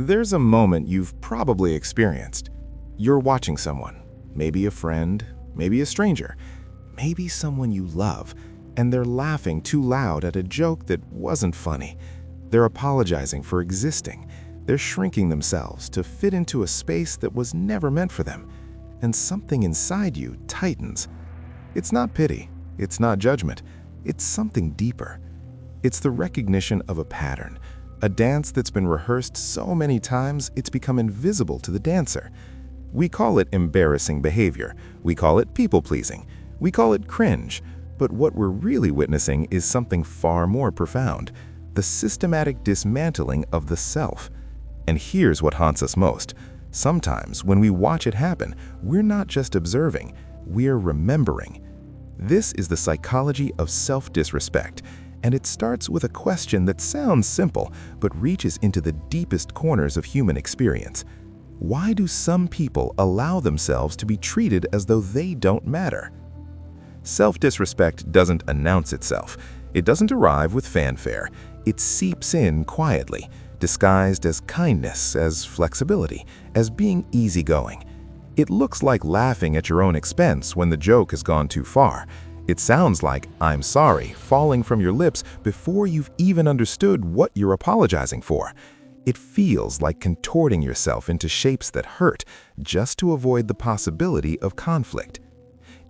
There's a moment you've probably experienced. You're watching someone, maybe a friend, maybe a stranger, maybe someone you love, and they're laughing too loud at a joke that wasn't funny. They're apologizing for existing. They're shrinking themselves to fit into a space that was never meant for them. And something inside you tightens. It's not pity. It's not judgment. It's something deeper. It's the recognition of a pattern, a dance that's been rehearsed so many times it's become invisible to the dancer. We call it embarrassing behavior. We call it people-pleasing. We call it cringe. But what we're really witnessing is something far more profound: the systematic dismantling of the self. And here's what haunts us most. Sometimes when we watch it happen, we're not just observing, we're remembering. This is the psychology of self-disrespect, and it starts with a question that sounds simple but reaches into the deepest corners of human experience. Why do some people allow themselves to be treated as though they don't matter? Self-disrespect doesn't announce itself. It doesn't arrive with fanfare. It seeps in quietly, disguised as kindness, as flexibility, as being easygoing. It looks like laughing at your own expense when the joke has gone too far. It sounds like "I'm sorry" falling from your lips before you've even understood what you're apologizing for. It feels like contorting yourself into shapes that hurt just to avoid the possibility of conflict.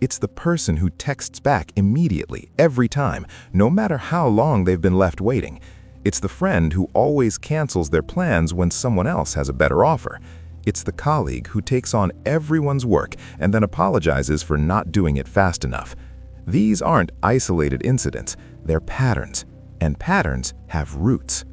It's the person who texts back immediately every time, no matter how long they've been left waiting. It's the friend who always cancels their plans when someone else has a better offer. It's the colleague who takes on everyone's work and then apologizes for not doing it fast enough. These aren't isolated incidents, they're patterns, and patterns have roots.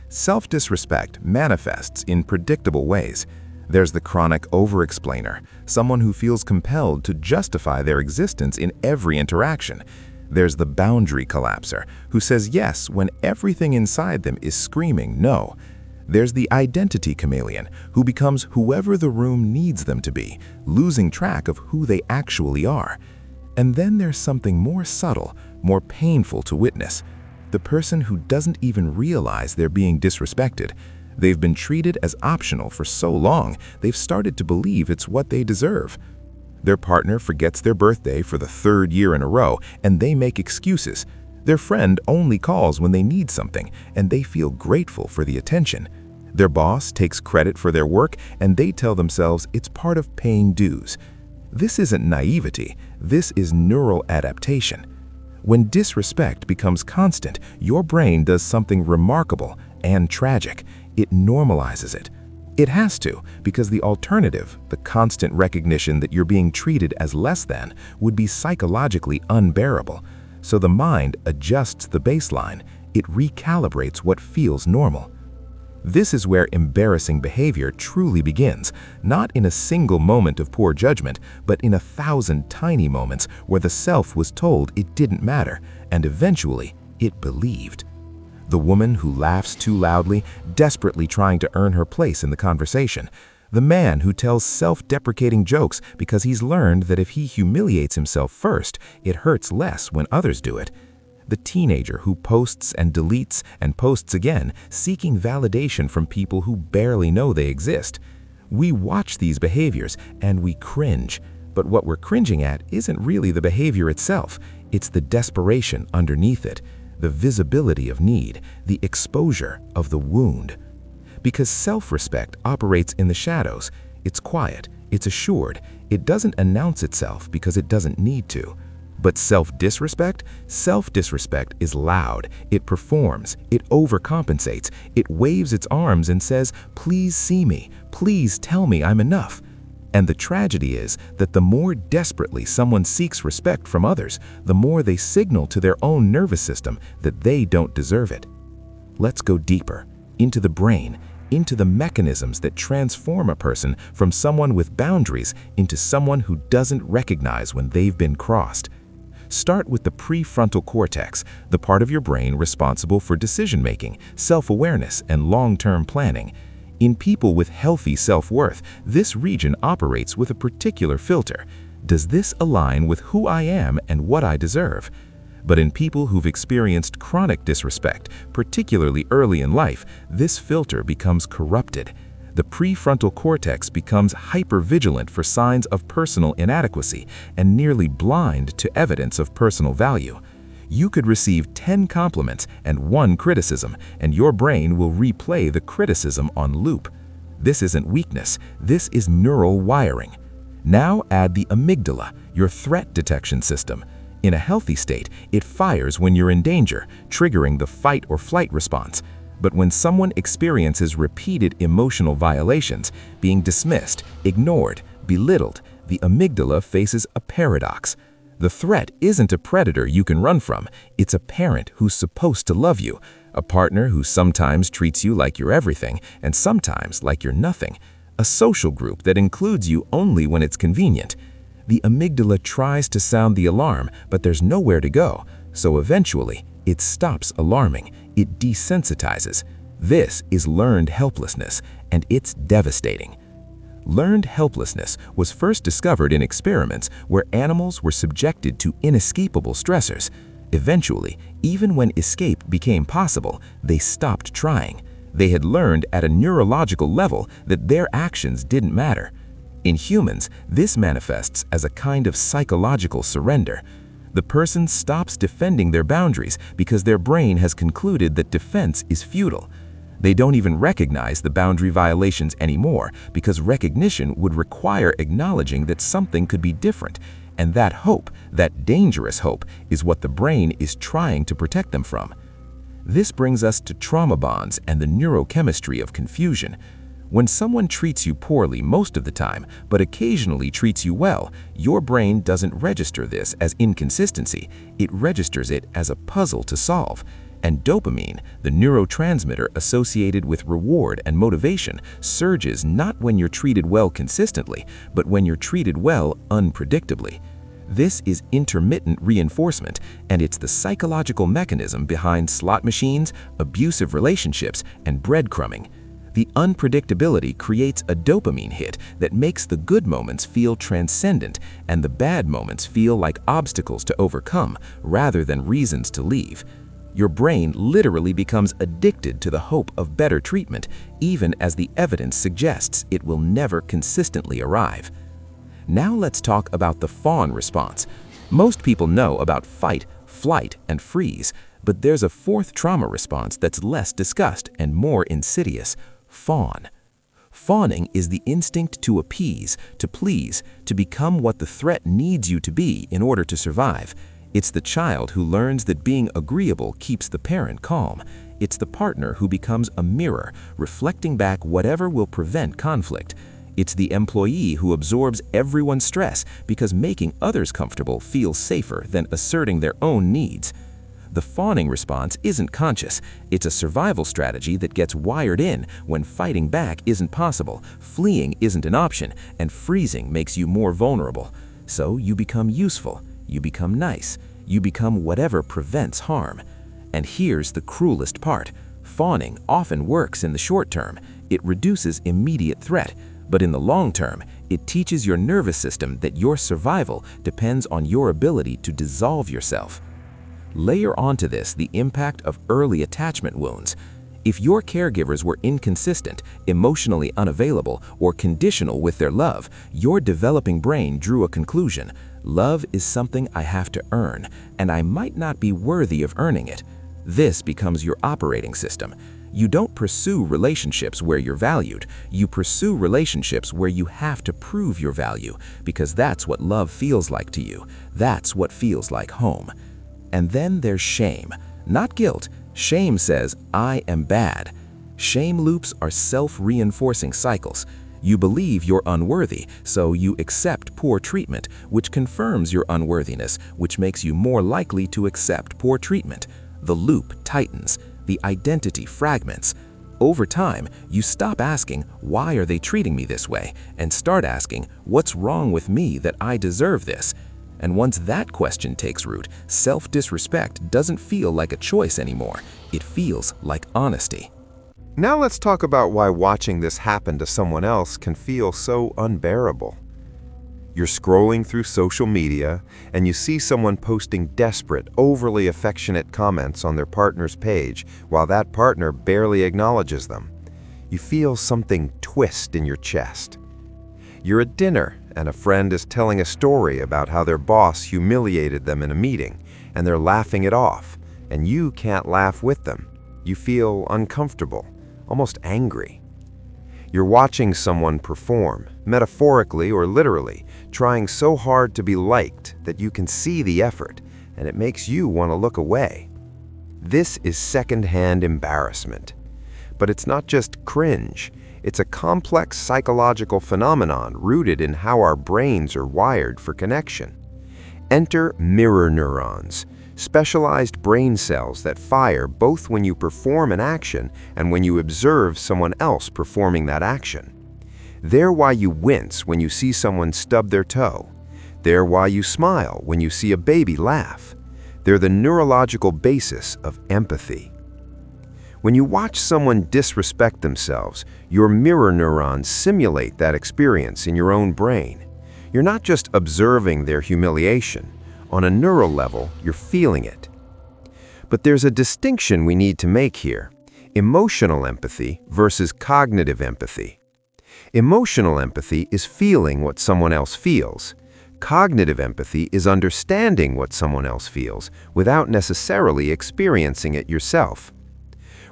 Self-disrespect manifests in predictable ways. There's the chronic over-explainer, someone who feels compelled to justify their existence in every interaction. There's the boundary collapser, who says yes when everything inside them is screaming no. There's the identity chameleon, who becomes whoever the room needs them to be, losing track of who they actually are. And then there's something more subtle, more painful to witness: the person who doesn't even realize they're being disrespected. They've been treated as optional for so long, they've started to believe it's what they deserve. Their partner forgets their birthday for the third year in a row, and they make excuses. Their friend only calls when they need something, and they feel grateful for the attention. Their boss takes credit for their work, and they tell themselves it's part of paying dues. This isn't naivety, this is neural adaptation. When disrespect becomes constant, your brain does something remarkable and tragic. It normalizes it. It has to, because the alternative, the constant recognition that you're being treated as less than, would be psychologically unbearable. So the mind adjusts the baseline. It recalibrates what feels normal. This is where embarrassing behavior truly begins, not in a single moment of poor judgment, but in 1,000 tiny moments where the self was told it didn't matter, and eventually it believed. The woman who laughs too loudly, desperately trying to earn her place in the conversation. The man who tells self-deprecating jokes because he's learned that if he humiliates himself first, it hurts less when others do it. The teenager who posts and deletes and posts again, seeking validation from people who barely know they exist. We watch these behaviors and we cringe, but what we're cringing at isn't really the behavior itself, it's the desperation underneath it, the visibility of need, the exposure of the wound. Because self-respect operates in the shadows, it's quiet, it's assured, it doesn't announce itself because it doesn't need to. But self-disrespect is loud, it performs, it overcompensates, it waves its arms and says, "Please see me, please tell me I'm enough." And the tragedy is that the more desperately someone seeks respect from others, the more they signal to their own nervous system that they don't deserve it. Let's go deeper, into the brain, into the mechanisms that transform a person from someone with boundaries into someone who doesn't recognize when they've been crossed. Start with the prefrontal cortex, the part of your brain responsible for decision-making, self-awareness, and long-term planning. In people with healthy self-worth, this region operates with a particular filter. Does this align with who I am and what I deserve? But in people who've experienced chronic disrespect, particularly early in life, this filter becomes corrupted. The prefrontal cortex becomes hypervigilant for signs of personal inadequacy and nearly blind to evidence of personal value. You could receive 10 compliments and 1 criticism, and your brain will replay the criticism on loop. This isn't weakness, this is neural wiring. Now add the amygdala, your threat detection system. In a healthy state, it fires when you're in danger, triggering the fight or flight response. But when someone experiences repeated emotional violations, being dismissed, ignored, belittled, the amygdala faces a paradox. The threat isn't a predator you can run from, it's a parent who's supposed to love you, a partner who sometimes treats you like you're everything and sometimes like you're nothing, a social group that includes you only when it's convenient. The amygdala tries to sound the alarm, but there's nowhere to go, so eventually it stops alarming, it desensitizes. This is learned helplessness, and it's devastating. Learned helplessness was first discovered in experiments where animals were subjected to inescapable stressors. Eventually, even when escape became possible, they stopped trying. They had learned at a neurological level that their actions didn't matter. In humans, this manifests as a kind of psychological surrender. The person stops defending their boundaries because their brain has concluded that defense is futile. They don't even recognize the boundary violations anymore because recognition would require acknowledging that something could be different, and that hope, that dangerous hope, is what the brain is trying to protect them from. This brings us to trauma bonds and the neurochemistry of confusion. When someone treats you poorly most of the time, but occasionally treats you well, your brain doesn't register this as inconsistency, it registers it as a puzzle to solve. And dopamine, the neurotransmitter associated with reward and motivation, surges not when you're treated well consistently, but when you're treated well unpredictably. This is intermittent reinforcement, and it's the psychological mechanism behind slot machines, abusive relationships, and breadcrumbing. The unpredictability creates a dopamine hit that makes the good moments feel transcendent and the bad moments feel like obstacles to overcome rather than reasons to leave. Your brain literally becomes addicted to the hope of better treatment, even as the evidence suggests it will never consistently arrive. Now let's talk about the fawn response. Most people know about fight, flight, and freeze, but there's a fourth trauma response that's less discussed and more insidious: fawn. Fawning is the instinct to appease, to please, to become what the threat needs you to be in order to survive. It's the child who learns that being agreeable keeps the parent calm. It's the partner who becomes a mirror, reflecting back whatever will prevent conflict. It's the employee who absorbs everyone's stress because making others comfortable feels safer than asserting their own needs. The fawning response isn't conscious. It's a survival strategy that gets wired in when fighting back isn't possible, fleeing isn't an option, and freezing makes you more vulnerable. So you become useful, you become nice, you become whatever prevents harm. And here's the cruelest part. Fawning often works in the short term. It reduces immediate threat. But in the long term, it teaches your nervous system that your survival depends on your ability to dissolve yourself. Layer onto this the impact of early attachment wounds. If your caregivers were inconsistent, emotionally unavailable, or conditional with their love, your developing brain drew a conclusion: love is something I have to earn, and I might not be worthy of earning it. This becomes your operating system. You don't pursue relationships where you're valued. You pursue relationships where you have to prove your value, because that's what love feels like to you. That's what feels like home. And then there's shame. Not guilt. Shame says, I am bad. Shame loops are self-reinforcing cycles. You believe you're unworthy, so you accept poor treatment, which confirms your unworthiness, which makes you more likely to accept poor treatment. The loop tightens. The identity fragments. Over time, you stop asking, why are they treating me this way? And start asking, what's wrong with me that I deserve this? And once that question takes root, self-disrespect doesn't feel like a choice anymore. It feels like honesty. Now let's talk about why watching this happen to someone else can feel so unbearable. You're scrolling through social media and you see someone posting desperate, overly affectionate comments on their partner's page while that partner barely acknowledges them. You feel something twist in your chest. You're at dinner and a friend is telling a story about how their boss humiliated them in a meeting and they're laughing it off, and you can't laugh with them. You feel uncomfortable, almost angry. You're watching someone perform, metaphorically or literally, trying so hard to be liked that you can see the effort, and it makes you want to look away. This is secondhand embarrassment. But it's not just cringe. It's a complex psychological phenomenon rooted in how our brains are wired for connection. Enter mirror neurons, specialized brain cells that fire both when you perform an action and when you observe someone else performing that action. They're why you wince when you see someone stub their toe. They're why you smile when you see a baby laugh. They're the neurological basis of empathy. When you watch someone disrespect themselves, your mirror neurons simulate that experience in your own brain. You're not just observing their humiliation. On a neural level, you're feeling it. But there's a distinction we need to make here: emotional empathy versus cognitive empathy. Emotional empathy is feeling what someone else feels. Cognitive empathy is understanding what someone else feels without necessarily experiencing it yourself.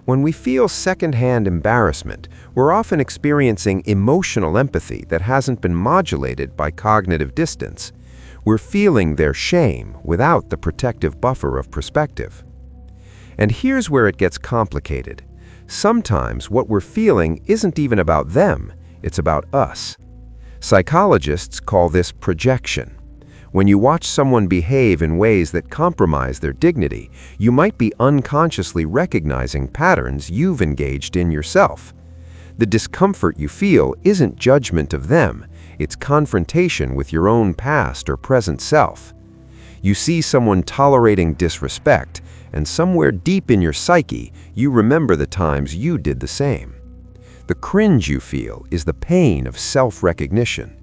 When we feel secondhand embarrassment, we're often experiencing emotional empathy that hasn't been modulated by cognitive distance. We're feeling their shame without the protective buffer of perspective. And here's where it gets complicated. Sometimes what we're feeling isn't even about them, it's about us. Psychologists call this projection. When you watch someone behave in ways that compromise their dignity, you might be unconsciously recognizing patterns you've engaged in yourself. The discomfort you feel isn't judgment of them, it's confrontation with your own past or present self. You see someone tolerating disrespect, and somewhere deep in your psyche, you remember the times you did the same. The cringe you feel is the pain of self-recognition.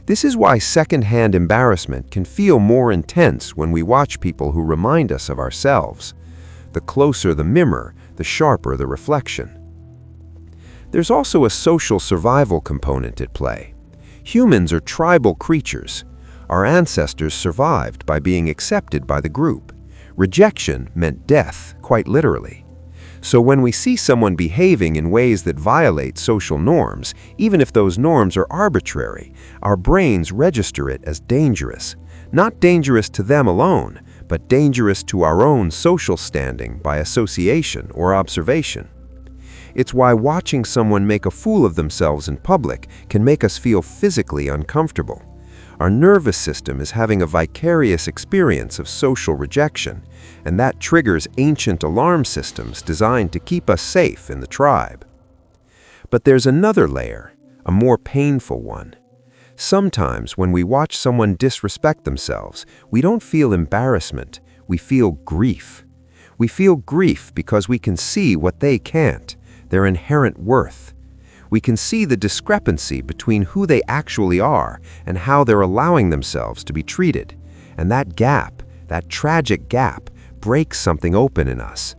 This is why secondhand embarrassment can feel more intense when we watch people who remind us of ourselves. The closer the mirror, the sharper the reflection. There's also a social survival component at play. Humans are tribal creatures. Our ancestors survived by being accepted by the group. Rejection meant death, quite literally. So when we see someone behaving in ways that violate social norms, even if those norms are arbitrary, our brains register it as dangerous. Not dangerous to them alone, but dangerous to our own social standing by association or observation. It's why watching someone make a fool of themselves in public can make us feel physically uncomfortable. Our nervous system is having a vicarious experience of social rejection, and that triggers ancient alarm systems designed to keep us safe in the tribe. But there's another layer, a more painful one. Sometimes when we watch someone disrespect themselves, we don't feel embarrassment, we feel grief. We feel grief because we can see what they can't, their inherent worth. We can see the discrepancy between who they actually are and how they're allowing themselves to be treated. And that gap, that tragic gap, breaks something open in us.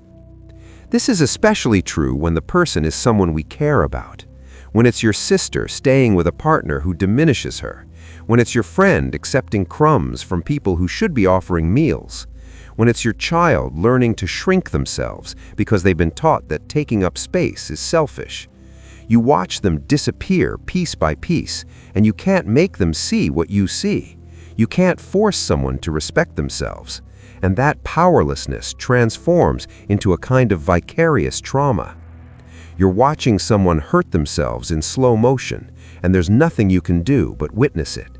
This is especially true when the person is someone we care about. When it's your sister staying with a partner who diminishes her. When it's your friend accepting crumbs from people who should be offering meals. When it's your child learning to shrink themselves because they've been taught that taking up space is selfish. You watch them disappear piece by piece, and you can't make them see what you see. You can't force someone to respect themselves. And that powerlessness transforms into a kind of vicarious trauma. You're watching someone hurt themselves in slow motion, and there's nothing you can do but witness it.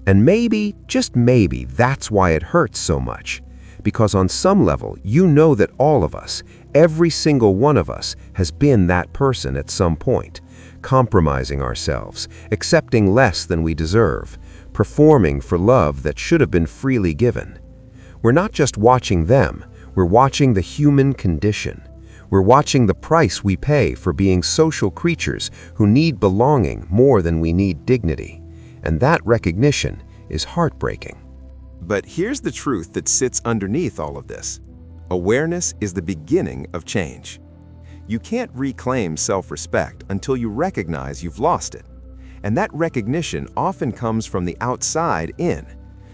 And maybe, just maybe, that's why it hurts so much. Because on some level, you know that all of us, every single one of us, has been that person at some point, compromising ourselves, accepting less than we deserve, performing for love that should have been freely given. We're not just watching them, we're watching the human condition. We're watching the price we pay for being social creatures who need belonging more than we need dignity. and that recognition is heartbreaking. But here's the truth that sits underneath all of this. Awareness is the beginning of change. You can't reclaim self-respect until you recognize you've lost it. And that recognition often comes from the outside in.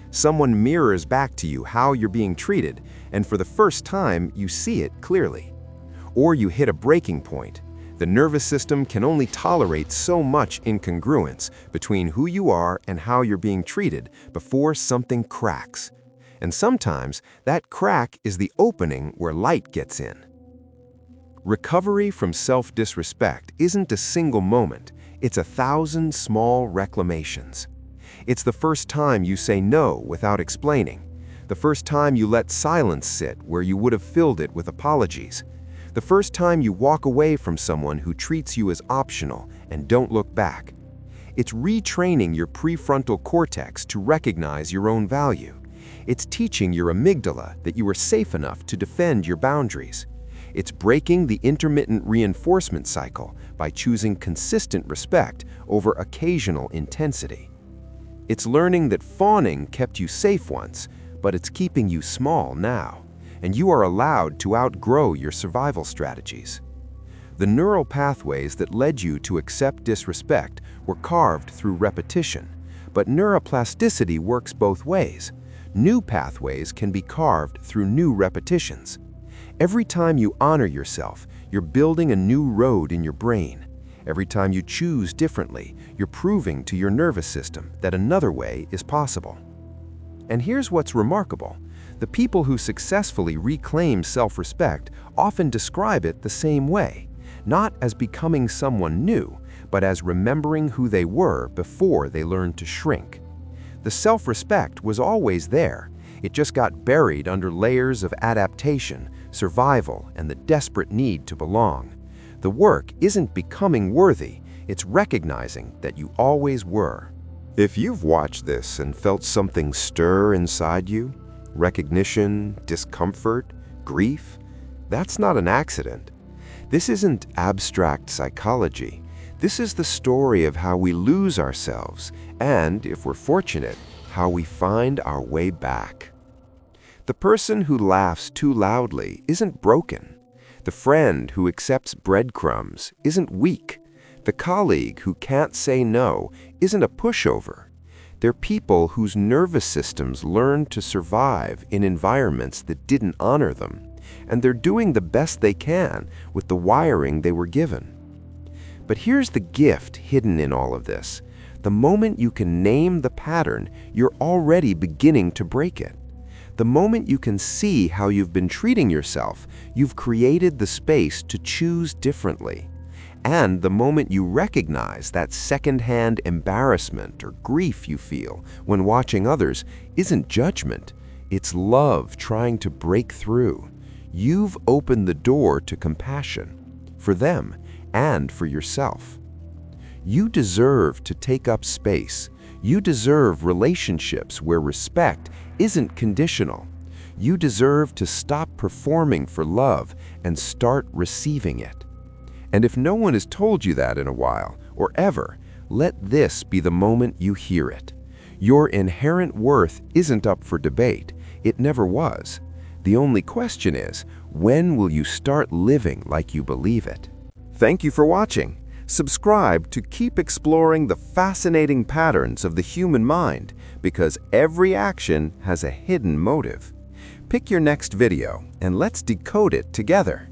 Someone mirrors back to you how you're being treated, and for the first time, you see it clearly. Or you hit a breaking point. The nervous system can only tolerate so much incongruence between who you are and how you're being treated before something cracks. And sometimes, that crack is the opening where light gets in. Recovery from self-disrespect isn't a single moment, it's 1,000 small reclamations. It's the first time you say no without explaining, the first time you let silence sit where you would have filled it with apologies, the first time you walk away from someone who treats you as optional and don't look back. It's retraining your prefrontal cortex to recognize your own value. It's teaching your amygdala that you are safe enough to defend your boundaries. It's breaking the intermittent reinforcement cycle by choosing consistent respect over occasional intensity. It's learning that fawning kept you safe once, but it's keeping you small now, and you are allowed to outgrow your survival strategies. The neural pathways that led you to accept disrespect were carved through repetition, but neuroplasticity works both ways. New pathways can be carved through new repetitions. Every time you honor yourself, you're building a new road in your brain. Every time you choose differently, you're proving to your nervous system that another way is possible. And here's what's remarkable. The people who successfully reclaim self-respect often describe it the same way, not as becoming someone new, but as remembering who they were before they learned to shrink. The self-respect was always there. It just got buried under layers of adaptation, survival, and the desperate need to belong. The work isn't becoming worthy, it's recognizing that you always were. If you've watched this and felt something stir inside you, recognition, discomfort, grief, that's not an accident. This isn't abstract psychology. This is the story of how we lose ourselves and, if we're fortunate, how we find our way back. The person who laughs too loudly isn't broken. The friend who accepts breadcrumbs isn't weak. The colleague who can't say no isn't a pushover. They're people whose nervous systems learned to survive in environments that didn't honor them, and they're doing the best they can with the wiring they were given. But here's the gift hidden in all of this. The moment you can name the pattern, you're already beginning to break it. The moment you can see how you've been treating yourself, you've created the space to choose differently. And the moment you recognize that secondhand embarrassment or grief you feel when watching others isn't judgment, it's love trying to break through. You've opened the door to compassion, for them and for yourself. You deserve to take up space. You deserve relationships where respect isn't conditional. You deserve to stop performing for love and start receiving it. And if no one has told you that in a while, or ever, let this be the moment you hear it. Your inherent worth isn't up for debate. It never was. The only question is, when will you start living like you believe it? Thank you for watching. Subscribe to keep exploring the fascinating patterns of the human mind, because every action has a hidden motive. Pick your next video and let's decode it together.